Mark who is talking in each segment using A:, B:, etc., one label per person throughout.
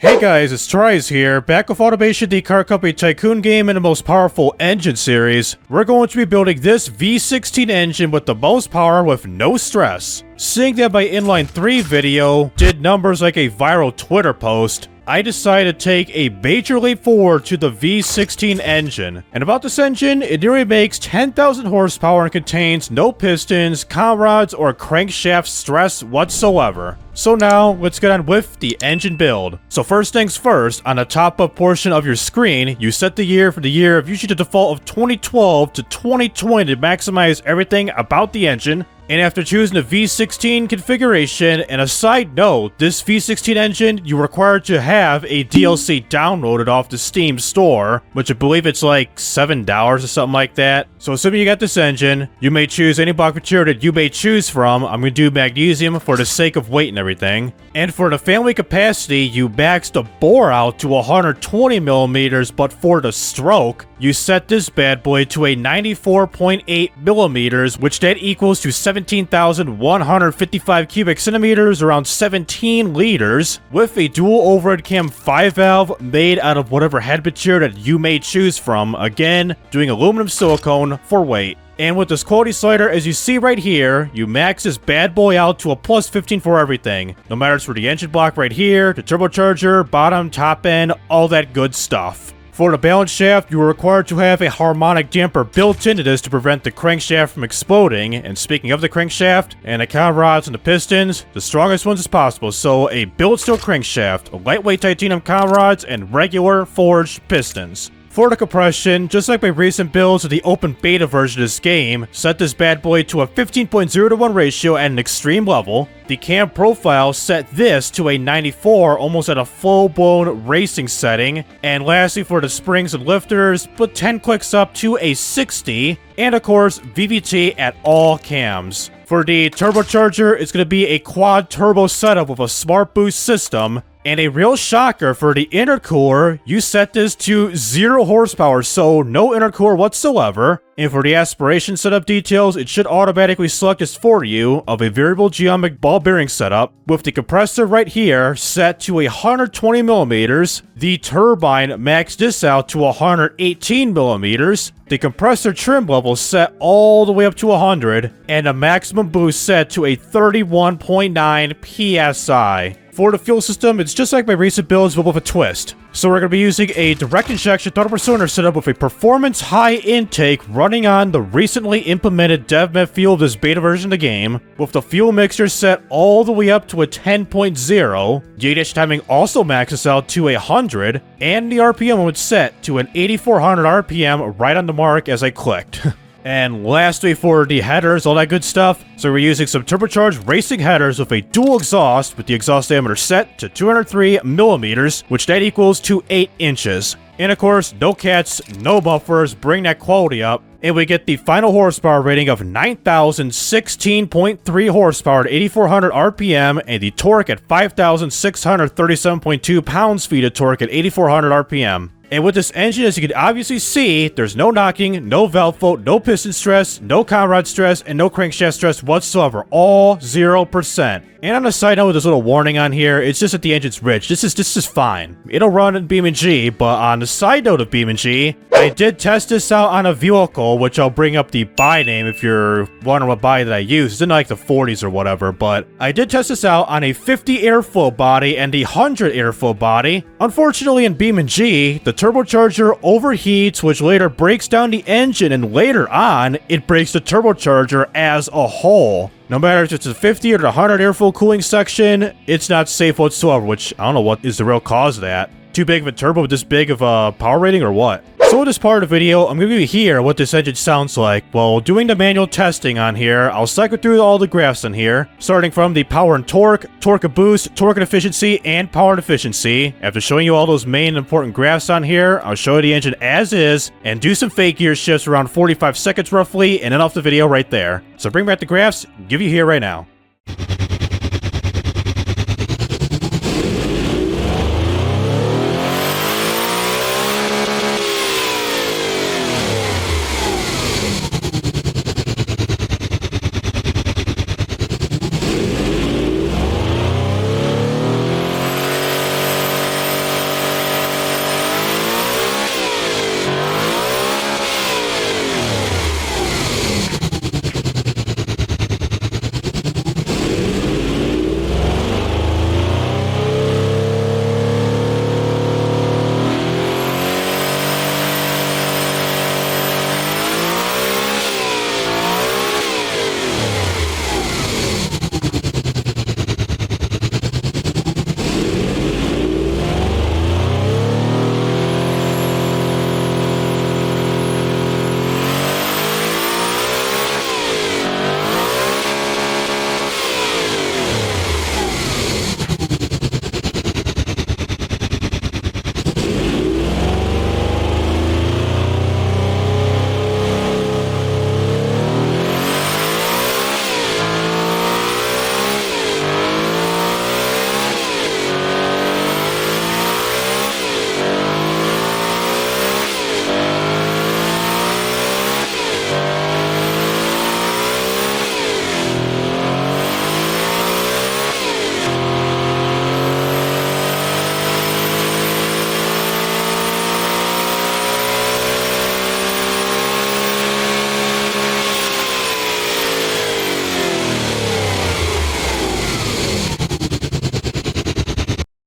A: Hey guys, it's TRIZE here, back with Automation, the car company Tycoon game and the most powerful engine series. We're going to be building this V16 engine with the most power with no stress. Seeing that my inline 3 video did numbers like a viral Twitter post, I decided to take a major leap forward to the V16 engine. And about this engine, it nearly makes 10,000 horsepower and contains no pistons, conrods, or crankshaft stress whatsoever. So now, let's get on with the engine build. So first things first, on the top up portion of your screen, you set the year for the year of usually the default of 2012 to 2020 to maximize everything about the engine. And after choosing the V16 configuration, and a side note, this V16 engine, you're required to have a DLC downloaded off the Steam store, which I believe it's like $7 or something like that. So assuming you got this engine, you may choose any block material that you may choose from. I'm going to do magnesium for the sake of weight and everything. And for the family capacity, you max the bore out to 120 millimeters, but for the stroke, you set this bad boy to a 94.8 millimeters, which that equals to 17,155 cubic centimeters, around 17 liters, with a dual overhead cam 5 valve made out of whatever head material that you may choose from, again, doing aluminum silicone for weight. And with this quality slider, as you see right here, you max this bad boy out to a plus 15 for everything. No matter it's for the engine block right here, the turbocharger, bottom, top end, all that good stuff. For the balance shaft, you are required to have a harmonic damper built into this to prevent the crankshaft from exploding. And speaking of the crankshaft, and the conrods and the pistons, the strongest ones as possible. So a billet steel crankshaft, lightweight titanium conrods, and regular forged pistons. For the compression, just like my recent builds of the open beta version of this game, set this bad boy to a 15.0 to 1 ratio at an extreme level. The cam profile set this to a 94, almost at a full-blown racing setting. And lastly, for the springs and lifters, put 10 clicks up to a 60. And of course, VVT at all cams. For the turbocharger, it's going to be a quad turbo setup with a smart boost system. And a real shocker for the intercooler, you set this to 0 horsepower, so no intercooler whatsoever. And for the aspiration setup details, it should automatically select this for you of a variable geometric ball bearing setup, with the compressor right here set to 120 millimeters. The turbine maxed this out to 118 millimeters. The compressor trim level set all the way up to 100, and the maximum boost set to a 31.9 psi. For the fuel system, it's just like my recent builds, but with a twist. So we're going to be using a direct injection throttle cylinder setup with a performance high intake running on the recently implemented DevMet fuel of this beta version of the game, with the fuel mixture set all the way up to a 10.0. The ADATA timing also maxes out to 100, and the RPM was set to an 8400 RPM right on the mark as I clicked. And lastly, for the headers, all that good stuff, so we're using some turbocharged racing headers with a dual exhaust, with the exhaust diameter set to 203 millimeters, which that equals to 8 inches. And of course, no cats, no buffers, bring that quality up, and we get the final horsepower rating of 9,016.3 horsepower at 8,400 RPM, and the torque at 5,637.2 pounds-feet of torque at 8,400 RPM. And with this engine, as you can obviously see, there's no knocking, no valve fault, no piston stress, no conrod stress, and no crankshaft stress whatsoever. All 0%. And on a side note with this little warning on here, it's just that the engine's rich. This is fine. It'll run in BeamNG, but on the side note of BeamNG, I did test this out on a vehicle, which I'll bring up the buy name if you're wondering what buy that I use. It's in like the 40s or whatever, but I did test this out on a 50 airflow body and the 100 airflow body. Unfortunately, in BeamNG, the turbocharger overheats, which later breaks down the engine, and later on, it breaks the turbocharger as a whole. No matter if it's a 50 or the 100 airflow cooling section, it's not safe whatsoever, which I don't know what is the real cause of that. Too big of a turbo with this big of a power rating or what? So in this part of the video, I'm going to hear what this engine sounds like. Well, doing the manual testing on here, I'll cycle through all the graphs on here, starting from the power and torque, torque and boost, torque and efficiency, and power and efficiency. After showing you all those main important graphs on here, I'll show you the engine as is, and do some fake gear shifts around 45 seconds roughly, and then off the video right there. So bring back the graphs, give you here right now.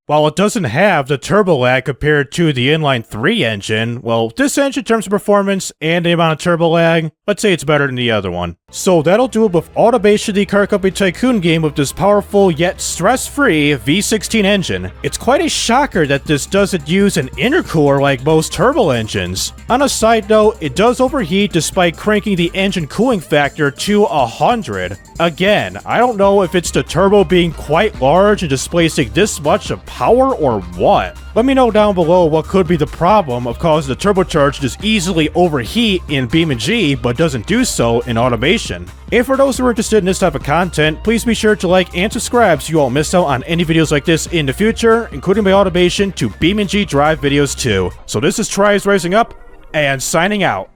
A: While it doesn't have the turbo lag compared to the inline 3 engine, well, this engine in terms of performance and the amount of turbo lag, let's say it's better than the other one. So that'll do it with Automation, the car company Tycoon game with this powerful yet stress-free V16 engine. It's quite a shocker that this doesn't use an intercooler like most turbo engines. On a side note, it does overheat despite cranking the engine cooling factor to 100. Again, I don't know if it's the turbo being quite large and displacing this much of power or what. Let me know down below what could be the problem of causing the turbocharger to just easily overheat in BeamNG but doesn't do so in Automation. And for those who are interested in this type of content, please be sure to like and subscribe so you won't miss out on any videos like this in the future, including my Automation to BeamNG drive videos too. So this is TRIZE Rising Up, and signing out.